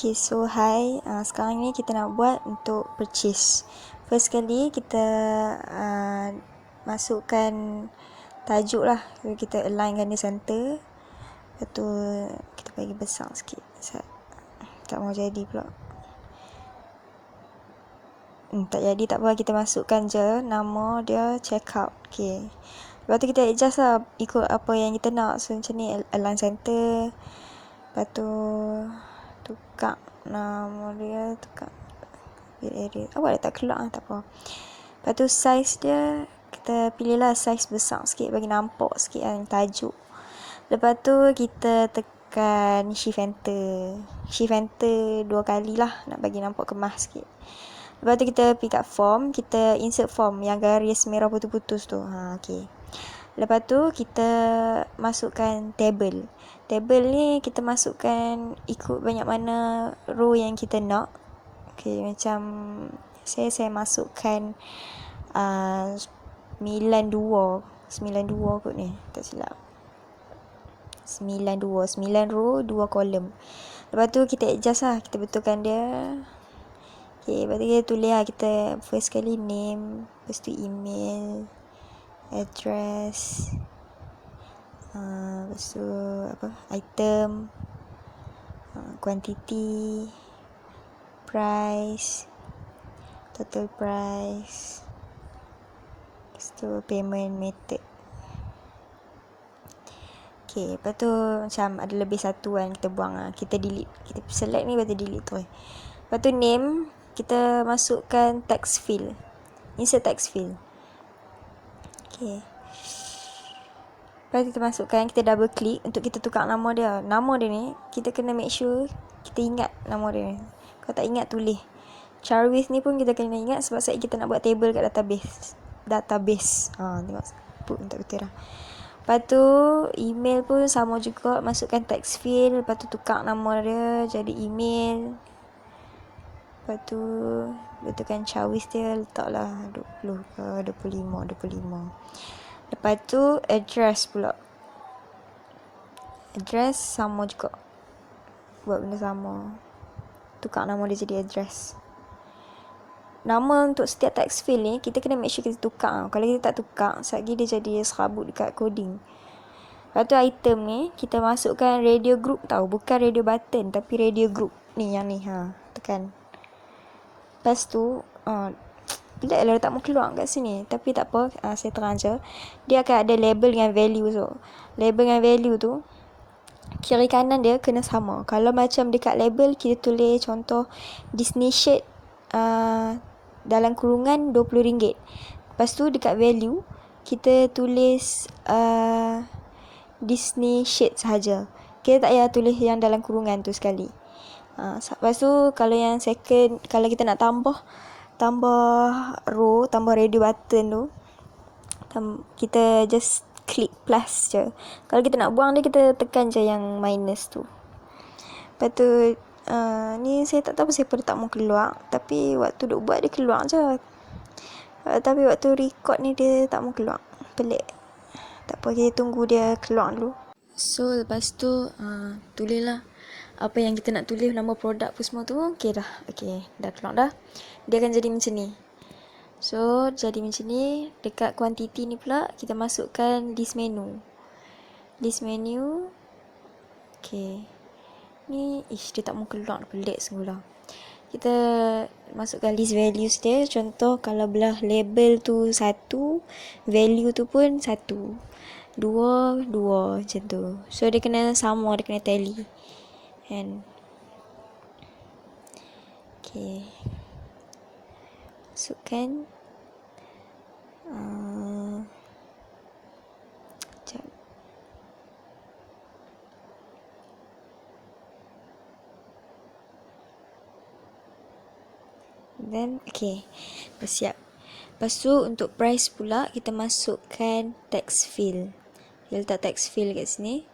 Okay, so hi. Sekarang ni kita nak buat untuk purchase. First kali kita masukkan tajuk lah. So, kita alignkan dia center. Lepas tu kita bagi besar sikit. Tak mau jadi pula. Tak jadi tak apa. Kita masukkan je nama dia checkout. Okay. Lepas tu kita adjust lah ikut apa yang kita nak. So macam ni align center. Lepas tu tukar nama dia, tukar area. Awak dah tak keluar tak apa. Lepas tu size dia kita pilih lah size besar sikit bagi nampak sikit yang tajuk. Lepas tu kita tekan shift enter. Shift enter 2 kali lah nak bagi nampak kemas sikit. Lepas tu kita pergi kat form, kita insert form yang garis merah putus-putus tu. Okay. Lepas tu kita masukkan table. Table ni kita masukkan ikut banyak mana row yang kita nak. Okay, macam saya masukkan 92 kot ni, tak silap. 9 row 2 kolom. Lepas tu kita adjust lah, kita betulkan dia. Okay, lepas tu kita tulis lah, kita first kali name, lepas tu email, address, lepas tu item, quantity, price, total price, lepas tu payment method. Okay, lepas tu macam ada lebih satu kan, kita buang lah, kita delete, kita select ni, lepas tu delete tu. Lepas tu name, kita masukkan text field, insert text field. Okay. Lepas kita masukkan, kita double click untuk kita tukar nama dia. Nama dia ni, kita kena make sure kita ingat nama dia. Kalau tak ingat, tulis. Charwith ni pun kita kena ingat sebab saat kita nak buat table kat database. Tengok. Put tak betul dah. Lepas tu, email pun sama juga. Masukkan text field. Lepas tu tukar nama dia jadi email. Lepas tu, betulkan Charwith dia. Letaklah 20 ke 25. Lepas tu address pula. Address sama juga. Buat benda sama. Tukar nama dia jadi address. Nama untuk setiap text field ni kita kena make sure kita tukar. Kalau kita tak tukar, sekali dia jadi serabut dekat coding. Lepas tu item ni kita masukkan radio group tau. Bukan radio button tapi radio group. Ni yang ni. Tekan. Lepas tu pelik lah tak mau keluar kat sini. Tapi tak apa, saya terang je. Dia akan ada label dengan value tu. Label dengan value tu, kiri kanan dia kena sama. Kalau macam dekat label, kita tulis contoh Disney shirt dalam kurungan RM20. Lepas tu dekat value, kita tulis Disney shirt sahaja. Kita tak payah tulis yang dalam kurungan tu sekali. Lepas tu, kalau yang second, kalau kita nak tambah row, tambah radio button tu, kita just klik plus je. Kalau kita nak buang dia, kita tekan je yang minus tu. Lepas tu ni saya tak tahu saya pada tak mau keluar, tapi waktu duk buat dia keluar je. Tapi waktu record ni dia tak mau keluar. Pelik. Tak apa, kita tunggu dia keluar dulu. So lepas tu tulislah apa yang kita nak tulis, nama produk apa semua tu. Okay dah keluar dah. Dia akan jadi macam ni. So jadi macam ni. Dekat quantity ni pula kita masukkan list menu. Okay. Ni dia tak mau keluar, pelik sungguh lah. Kita masukkan list values dia. Contoh kalau belah label tu 1, value tu pun 1, 2 macam tu. So dia kena sama, dia kena tally kan. Okay, masukkan sekejap. Then okay, siap. Lepas tu untuk price pula kita masukkan text field. Kita letak text field kat sini.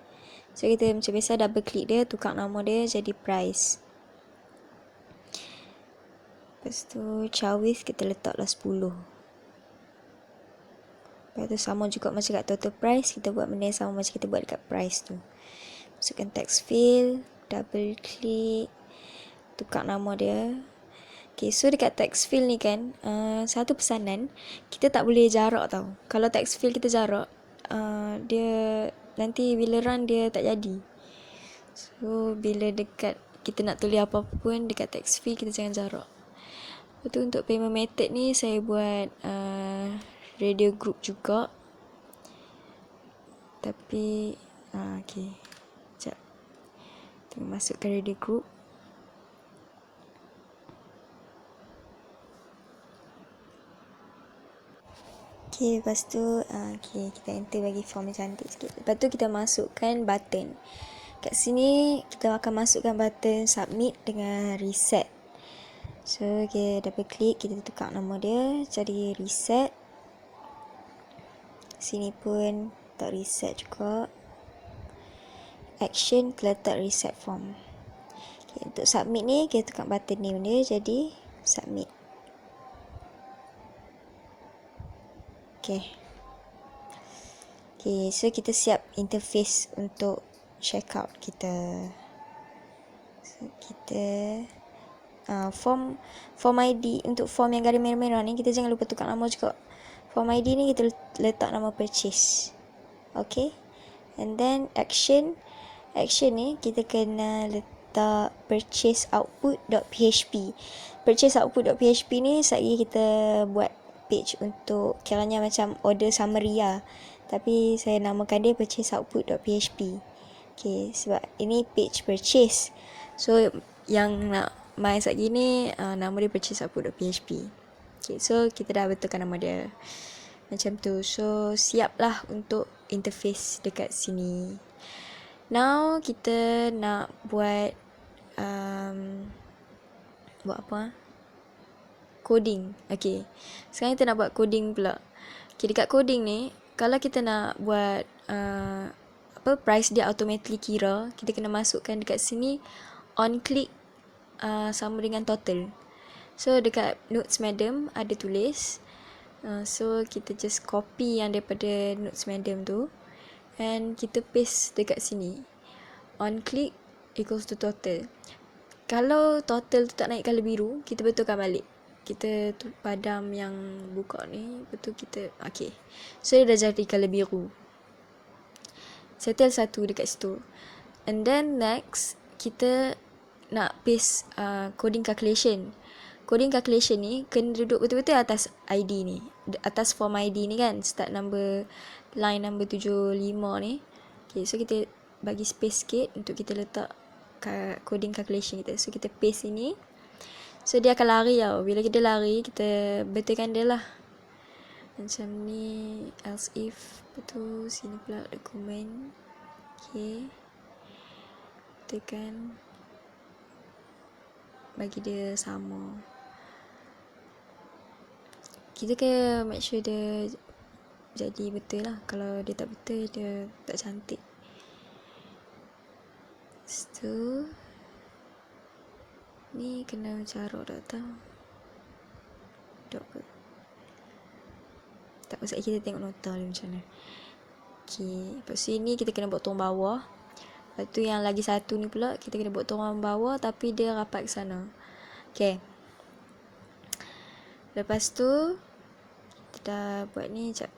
So kita macam biasa double click dia, tukar nama dia jadi price. Lepas tu Charwith kita letaklah 10. Lepas tu sama juga macam kat total price, kita buat benda yang sama macam kita buat dekat price tu. Masukkan text field, double click. tukar nama dia. Okay, so dekat text field ni kan, satu pesanan, kita tak boleh jarak tau. Kalau text field kita jarak, dia nanti bila run dia tak jadi. So, bila dekat kita nak tulis apa-apa pun dekat text field, kita jangan jarak. Lepas tu untuk payment method ni, saya buat radio group juga. Tapi, okay. Sekejap. Kita masukkan radio group. Okay, lepas tu okay, kita enter bagi form yang cantik sikit. Lepas tu kita masukkan button. Kat sini kita akan masukkan button submit dengan reset. So, okay, double click, kita tukar nama dia jadi reset. Sini pun tak reset juga. Action, kita letak reset form. Okay, untuk submit ni, kita tukar button name dia jadi submit. Okay, so kita siap interface untuk checkout kita. So, kita form ID untuk form yang garis merah-merah ni, kita jangan lupa tukar nama juga. Form ID ni kita letak nama purchase. Okay, and then action ni kita kena letak purchase output.php. Purchase output.php ni sekali kita buat page untuk kiranya macam order summary lah. Tapi saya namakan dia purchase output.php. Okay, sebab ini page purchase. So, yang nak main saat gini, nama dia purchase output.php. Okay, so kita dah betulkan nama dia. Macam tu. So, siap lah untuk interface dekat sini. Now, kita nak buat apa? Coding. Okay, sekarang kita nak buat coding pula. Okay, dekat coding ni, kalau kita nak buat price dia automatically kira, kita kena masukkan dekat sini on click sama dengan total. So, dekat notes madam ada tulis. So, kita just copy yang daripada notes madam tu and kita paste dekat sini. On click equals to total. Kalau total tu tak naik colour biru, kita betulkan balik. Kita padam yang buka ni, betul kita, okay. So, dia dah jadi colour biru. Settle satu dekat situ. And then next, kita nak paste coding calculation. Coding calculation ni kena duduk betul-betul atas ID ni. Atas form ID ni kan, start number, line number 75 ni. Okay, so kita bagi space sikit untuk kita letak coding calculation kita. So, kita paste sini. So, dia akan lari tau. Bila kita lari, kita betulkan dia lah. Macam ni, else if. Betul, sini pula dokumen. Okay. Betulkan. Bagi dia sama. Kita kena make sure dia jadi betul lah. Kalau dia tak betul, dia tak cantik. Lepas tu, ni kena carut dah tau. Dok ke? Tak pasal kita tengok nota dia macam mana. Okay, lepas tu ni kita kena buat tong bawah. Lepas tu yang lagi satu ni pula, kita kena buat tong bawah tapi dia rapat ke sana. Okay. Lepas tu, kita dah buat ni sekejap.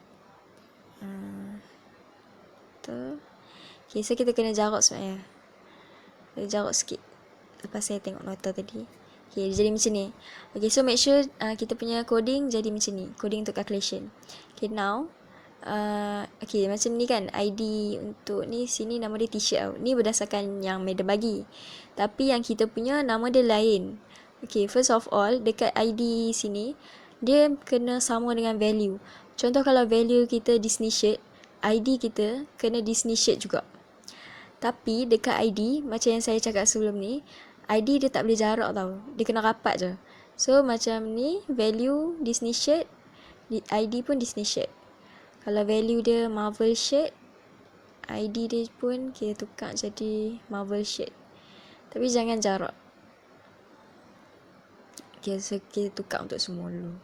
Tu. Okay, so kita kena jarut sebenarnya. Jarut sikit. Lepas saya tengok nota tadi. Okay, dia jadi macam ni. Okay, so make sure kita punya coding jadi macam ni. Coding untuk calculation. Okay, now. Okay, macam ni kan. ID untuk ni, sini nama dia t-shirt tau. Ni berdasarkan yang madam bagi. Tapi yang kita punya nama dia lain. Okay, first of all, dekat ID sini, dia kena sama dengan value. Contoh kalau value kita Disney shirt, ID kita kena Disney shirt juga. Tapi dekat ID, macam yang saya cakap sebelum ni, ID dia tak boleh jarak tau. Dia kena rapat je. So, macam ni, value Disney shirt, ID pun Disney shirt. Kalau value dia Marvel shirt, ID dia pun kita tukar jadi Marvel shirt. Tapi jangan jarak. Okay, so kita tukar untuk semua dulu.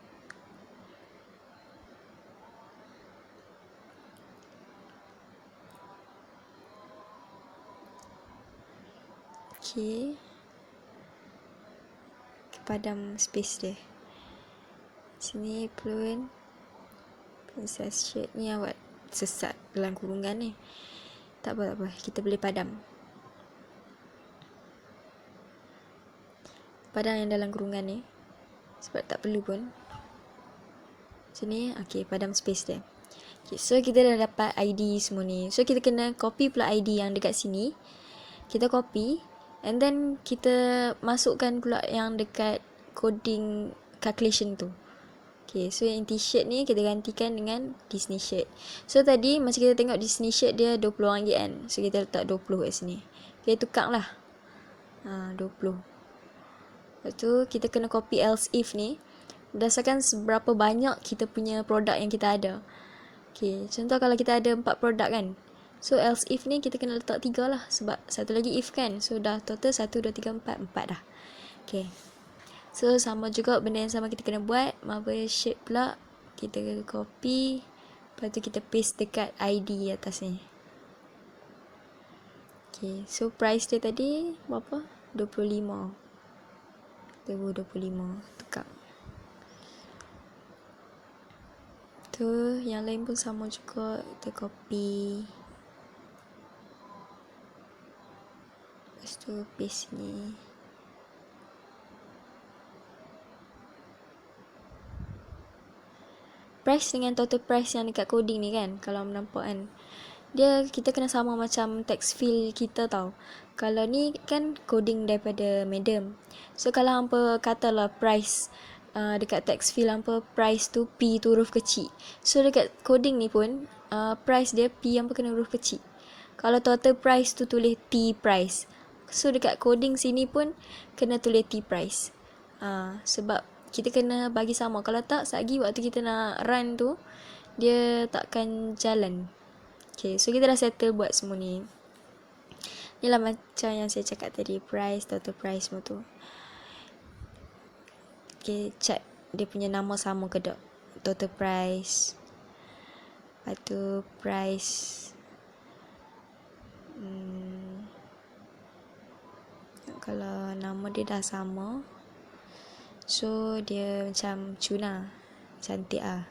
Okay. padam space dia. Sini princess shade ni awak sesat dalam kurungan ni. Tak apa, kita boleh padam. Padam yang dalam kurungan ni. Sebab tak perlu pun. Sini, padam space dia. So kita dah dapat ID semua ni. So kita kena copy pula ID yang dekat sini. Kita copy. And then kita masukkan pula yang dekat coding calculation tu. So yang t-shirt ni kita gantikan dengan Disney shirt. So tadi macam kita tengok Disney shirt dia RM20 kan. So kita letak 20 kat sini. Tukar lah. 20. Lepas tu kita kena copy else if ni. Berdasarkan seberapa banyak kita punya produk yang kita ada. Contoh kalau kita ada 4 produk kan. So else if ni kita kena letak 3 lah. Sebab satu lagi if kan. So dah total 1, 2, 3, 4 dah. So sama juga benda yang sama kita kena buat. Marble shape pula kita copy. Lepas tu kita paste dekat ID atas ni. So price dia tadi berapa? 25. 25. Tukar. Tu yang lain pun sama juga. Kita copy. Lepas tu paste ni. Price dengan total price yang dekat coding ni kan, kalau menampak kan, dia kita kena sama macam text field kita tau. Kalau ni kan coding daripada Madam. So kalau hampa katalah price dekat text field hampa price tu P tu huruf kecil. So dekat coding ni pun price dia P hampa kena huruf kecil. Kalau total price tu tulis T price. So dekat coding sini pun kena tulis T price. Sebab kita kena bagi sama. Kalau tak, lagi waktu kita nak run tu, dia takkan jalan. So kita dah settle buat semua ni. Ni lah macam yang saya cakap tadi. Price, total price semua tu. Check dia punya nama sama ke tak. Total price. Lepas tu price. Kalau nama dia dah sama, so dia macam cuna. Cantik lah.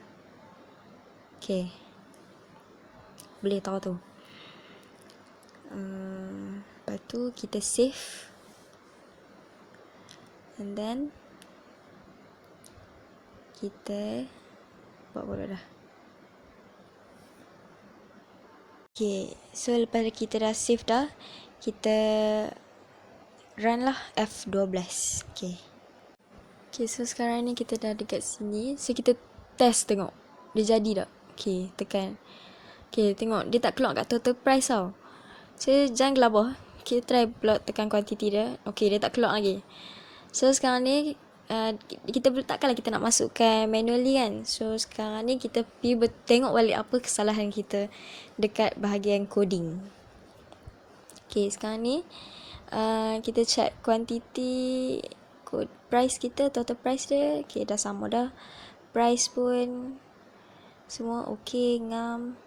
Boleh tahu tu. Lepas tu kita save. And then kita buat bola dah. So lepas kita dah save dah, kita run lah F12. So sekarang ni kita dah dekat sini. So kita test tengok dia jadi tak. Tekan. Tengok dia tak keluar kat total price tau. So jangan gelabah. Kita try pula tekan quantity dia. Dia tak keluar lagi. So sekarang ni kita takkanlah kita nak masukkan manually kan. So sekarang ni kita pergi tengok balik apa kesalahan kita dekat bahagian coding. Sekarang ni kita check quantity, price kita, total price dia. Dah sama dah. Price pun semua ngam.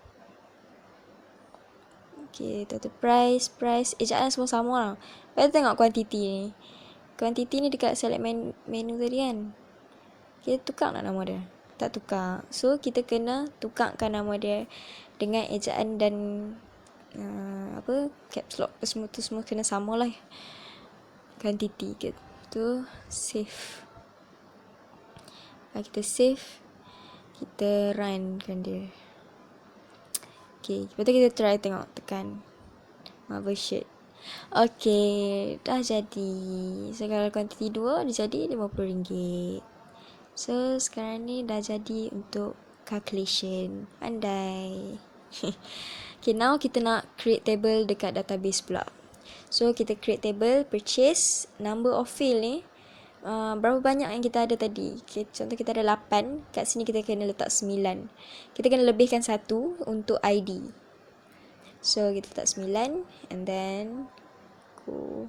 Total price, ejaan semua sama lah. Lepas tengok quantity ni. Quantity ni dekat select menu tadi kan. Kita tukar nak nama dia? Tak tukar. So kita kena tukarkan nama dia dengan ejaan dan caps lock semua kena sama lah. Quantity gitu. Save. Kita save. Kita run kan dia. Lepas tu kita try tengok. Tekan marble shirt. Dah jadi. So kalau quantity 2 dia jadi RM50. So sekarang ni dah jadi untuk calculation. Pandai. Now kita nak create table dekat database pula. So kita create table purchase, number of field ni berapa banyak yang kita ada tadi. Contoh kita ada 8, kat sini kita kena letak 9. Kita kena lebihkan 1 untuk ID. So kita letak 9 and then go.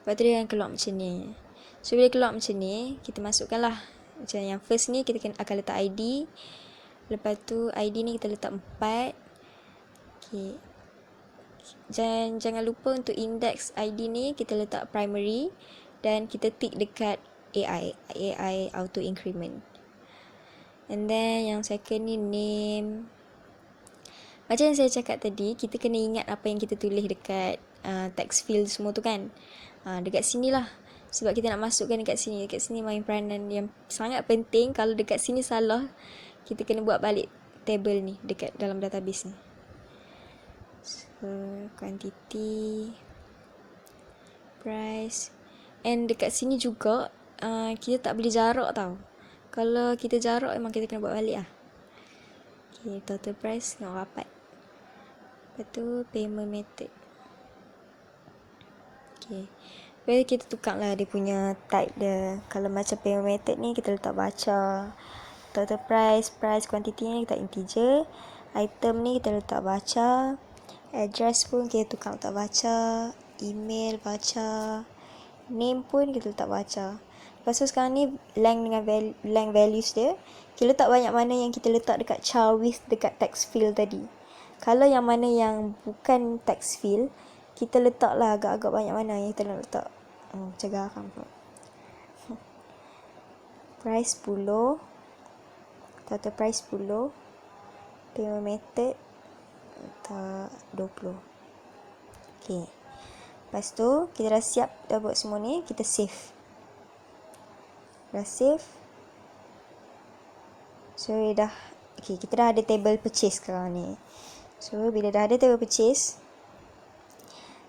Lepas tu dia akan keluar macam ni. So bila keluar macam ni, kita masukkan lah. Macam yang first ni kita akan letak ID. Lepas tu ID ni kita letak 4. Jangan lupa untuk index ID ni kita letak primary dan kita tick dekat AI auto increment. And then yang second ni name. Macam yang saya cakap tadi, kita kena ingat apa yang kita tulis dekat text field semua tu kan. Dekat sini lah. Sebab kita nak masukkan dekat sini. Dekat sini main peranan yang sangat penting. Kalau dekat sini salah, kita kena buat balik table ni dekat dalam database ni. So, quantity, price. And dekat sini juga, kita tak boleh jarak tau. Kalau kita jarak, memang kita kena buat balik lah. Okay, total price nak rapat. Lepas tu payment method. Okay. Lepas kita tukar lah dia punya type dia. Kalau macam payment method ni kita letak baca. Total price quantity ni kita integer. Item ni kita letak baca. Address pun kita tukar letak baca. Email baca. Name pun kita letak baca. Lepas tu sekarang ni length dengan length values dia. Kita letak banyak mana yang kita letak dekat char with dekat text field tadi. Kalau yang mana yang bukan text field, kita letaklah agak-agak banyak mana yang kita nak letak. Macam garam pula. Price 10. Total price 10. Payment method letak 20. Okay. Lepas tu, kita dah siap dah buat semua ni. Kita save. Dah save. So, okay, kita dah ada table purchase sekarang ni. So, bila dah ada table purchase,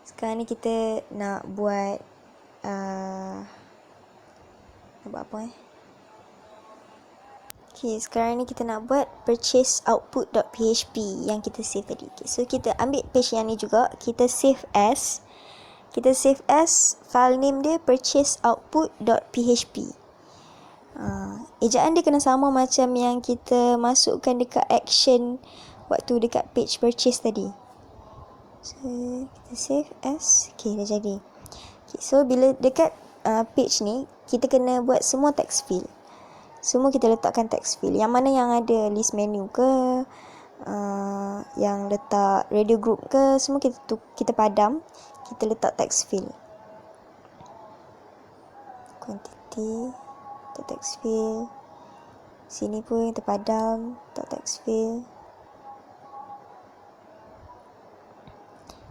sekarang ni kita nak buat apa Okay, sekarang ni kita nak buat purchase output.php yang kita save tadi. Okay, so, kita ambil page yang ni juga. Kita save as. File name dia purchase output.php. Ejaan dia kena sama macam yang kita masukkan dekat action waktu dekat page purchase tadi. So, kita save as. Okay, dah jadi. Okay, so, bila dekat page ni, kita kena buat semua text field. Semua kita letakkan text field. Yang mana yang ada list menu ke, yang letak radio group ke, semua kita padam. Kita letak text field. Quantity, letak text field. Sini pun kita padam, letak text field.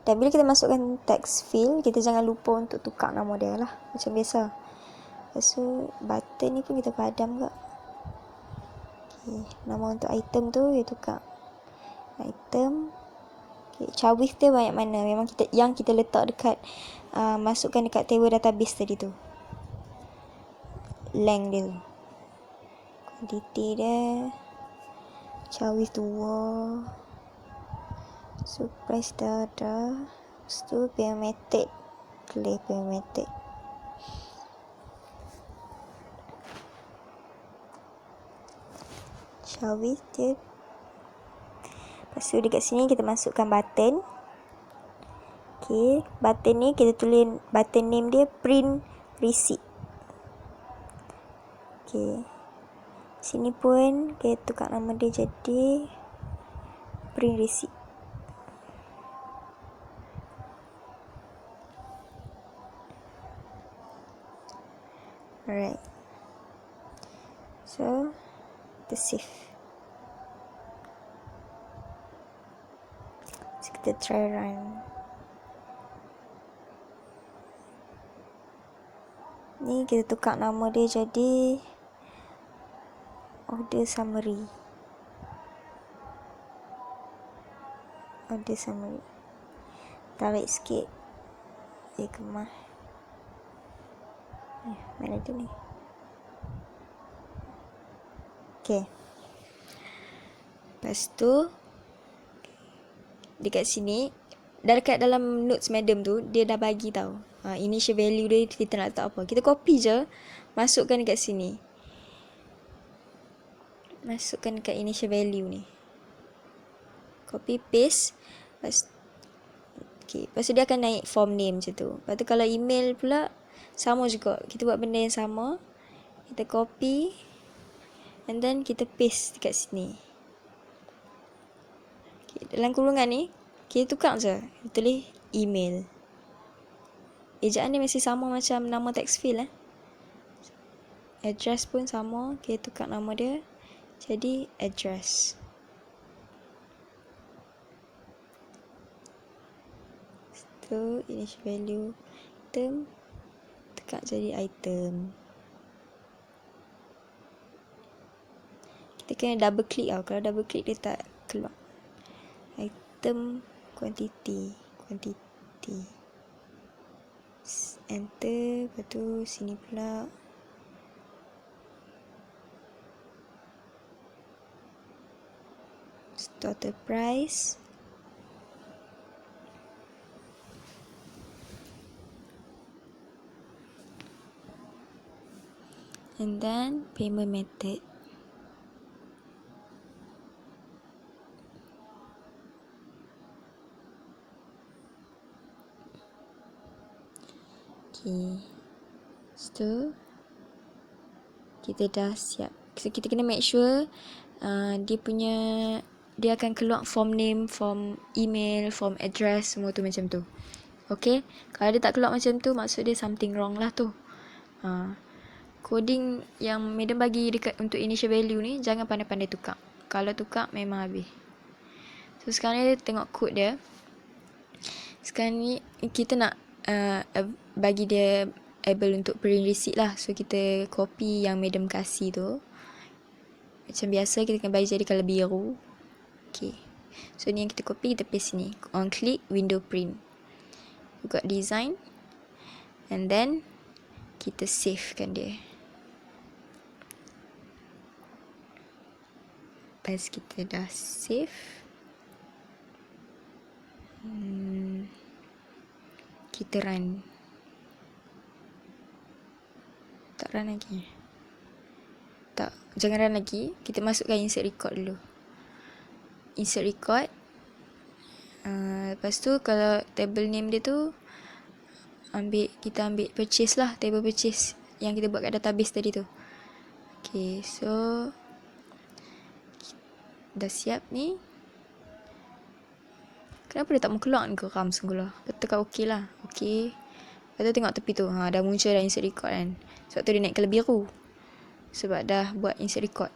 Dan bila kita masukkan text field, kita jangan lupa untuk tukar nama dia lah. Macam biasa. Lepas tu, button ni pun kita padam ke. Okay, nama untuk item tu, kita tukar. Item. Okay, char with dia banyak mana. Memang yang kita letak dekat, masukkan dekat table database tadi tu. Length dia tu. Quantity dia. Char with 2. So, price dah. Lepas tu, payment method. Clear payment method. Shall we dia. Lepas tu, dekat sini kita masukkan button. Okay, button ni kita tulis button name dia print receipt. Okay. Sini pun kita tukar nama dia jadi print receipt. Alright. So, kita save. So, kita try run. Ni kita tukar nama dia jadi order summary. Order summary. Tarik sikit. Kemah. Mana tu ni? Okay. Lepas tu, dekat sini, dekat dalam notes madam tu, dia dah bagi tau. Initial value dia kita nak letak apa. Kita copy je, masukkan dekat sini. Masukkan dekat initial value ni. Copy, paste. Lepas tu dia akan naik form name macam tu. Lepas tu kalau email pula, sama juga. Kita buat benda yang sama. Kita copy. And then kita paste dekat sini. Okay, dalam kurungan ni, Kita tukar je. Tulis email. Ejaan dia masih sama macam nama text field Address pun sama. Kita tukar nama dia jadi address. So initial value item tukar jadi item. Kita kena double click tau. Kalau double click dia tak keluar. Item quantity. Enter. Lepas tu sini pula total price. And then payment method. Okay. So kita dah siap. So kita kena make sure dia akan keluar form name, form email, form address, semua tu macam tu. Okay. Kalau dia tak keluar macam tu, maksud dia something wrong lah tu. Coding yang Madam bagi dekat untuk initial value ni, jangan pandai-pandai tukar. Kalau tukar memang habis. So sekarang ni tengok code dia. Sekarang ni kita nak bagi dia able untuk print receipt lah. So kita copy yang Madam kasih tu. Macam biasa kita akan bagi jadi colour biru. Okay. So ni yang kita copy, kita paste sini. On click window print. Buka design. And then kita savekan dia. Lepas kita dah save. Kita run. Tak run lagi. Tak, jangan run lagi. Kita masukkan insert record dulu. Insert record. Lepas tu kalau table name dia tu kita ambil purchase lah, table purchase yang kita buat kat database tadi tu. Okay, so dah siap ni. Kenapa dia tak mau keluar ni geram semula? Tekan OK lah. OK. Lepas tu tengok tepi tu. Dah muncul dah insert record kan. Sebab tu dia naik colour biru. Sebab dah buat insert record.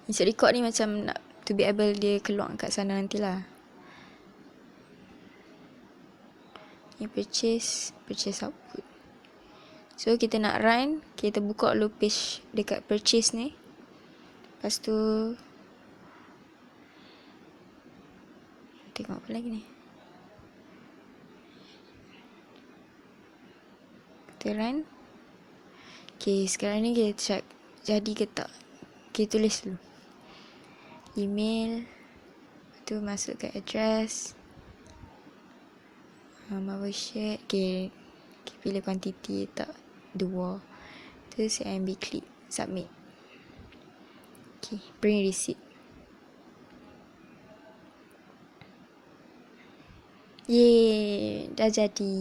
Insert record ni macam nak to be able dia keluar kat sana nantilah. Ni purchase output. So kita nak run, kita buka dulu page dekat purchase ni. Lepas tu tengok apa lagi ni. Kita run. Okay, sekarang ni kita check jadi ke tak. Kita tulis dulu email. Lepas tu masuk ke address. Marble shirt. Okay, pilih quantity tak 2. Terus AMB klik submit. Okay, print receipt. Yeay, dah jadi.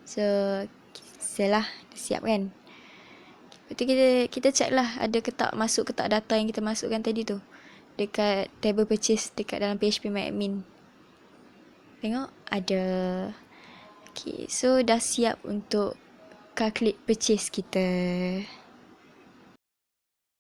So dah siap kan. Lepas tu kita check lah ada ke tak masuk ke tak data yang kita masukkan tadi tu dekat table purchase dekat dalam PHP My Admin. Tengok ada. Okay, so dah siap untuk calculate purchase kita.